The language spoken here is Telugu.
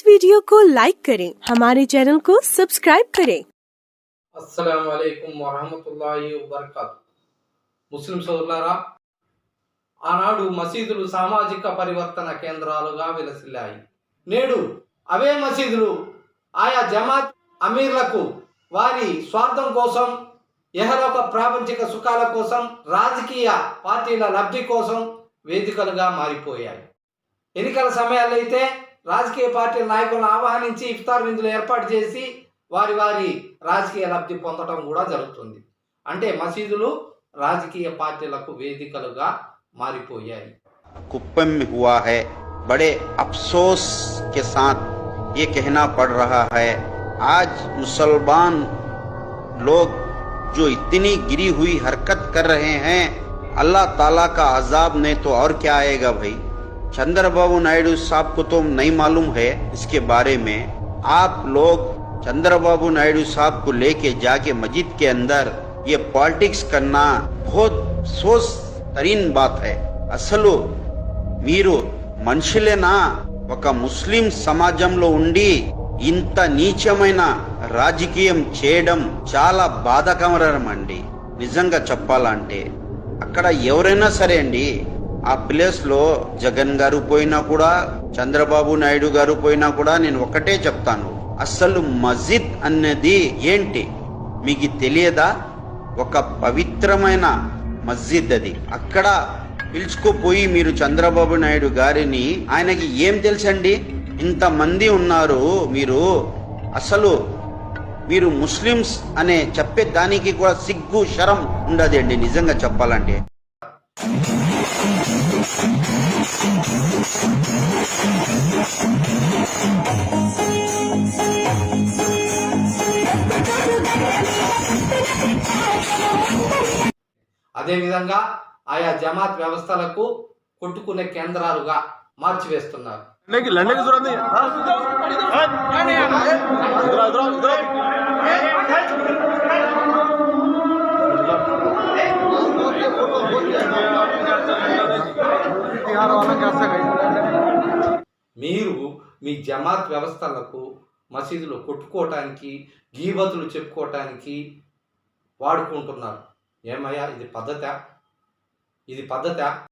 इस वीडियो को लाइक करें, हमारे चैनल को सब्सक्राइब करें। अस्सलाम वालेकुम वरहमतुल्लाहि वबरकातुहू। ముస్లిం సోదరులారా, ఆనాడు మసీదులు సామాజిక పరివర్తన కేంద్రాలుగా విలసిల్లాయి. నేడు అవే మసీదులు ఆయా జమాత్ అమీర్లకు వారి స్వార్థం కోసం, యహలోక ప్రాపంచిక సుఖాల కోసం, రాజకీయ పార్టీల లబ్ధి కోసం వేదికలుగా మారిపోయాయి. ఎన్నికల సమయాల్లో అయితే రాజకీయ పార్టీల నాయకులను ఆహ్వానించి ఇఫ్తార్ విందులు ఏర్పాటు చేసి వారి వారి రాజకీయ లబ్ధి పొందడం కూడా జరుగుతుంది. అంటే మసీదులు రాజకీయ పార్టీలకు వేదికలుగా మారిపోయాయి. कुप्पम में हुआ है। बड़े अफसोस के साथ ये कहना पड़ रहा है, आज मुसलमान लोग जो इतनी गिरी हुई हरकत कर रहे हैं, अल्लाह ताला का अजाब ने तो और क्या आएगा भाई। चंद्रबाबू नायडू साहब को तो नहीं मालूम है इसके बारे में। आप लोग चंद्रबाबू नायडू साहब को लेके जाके मस्जिद के अंदर ये पॉलिटिक्स करना बहुत अफसोस तरीन बात है. అసలు మీరు మనుషులేనా? ఒక ముస్లిం సమాజంలో ఉండి ఇంత నీచమైన రాజకీయం చేయడం చాలా బాధాకరం అండి. నిజంగా చెప్పాలంటే అక్కడ ఎవరైనా సరే అండి, ఆ ప్లేస్ లో జగన్ గారు పోయినా కూడా, చంద్రబాబు నాయుడు గారు పోయినా కూడా నేను ఒకటే చెప్తాను, అసలు మస్జిద్ అన్నది ఏంటి మీకు తెలియదా? ఒక పవిత్రమైన మస్జిద్ అది. అక్కడ పిలుచుకుపోయి మీరు చంద్రబాబు నాయుడు గారిని, ఆయనకి ఏం తెలుసండి? ఇంతమంది ఉన్నారు, అసలు మీరు ముస్లిమ్స్ అనే చెప్పే దానికి కూడా సిగ్గు శరం ఉండదు అండి నిజంగా చెప్పాలంటే. అదేవిధంగా ఆయా జమాత్ వ్యవస్థలకు కొట్టుకునే కేంద్రాలుగా మార్చివేస్తున్నారు. మీరు మీ జమాత్ వ్యవస్థలకు మసీదులు కొట్టుకోవటానికి, గీబతులు చెప్పుకోవటానికి వాడుకుంటున్నారు. ఏమయ్యా, ఇది పద్ధతా?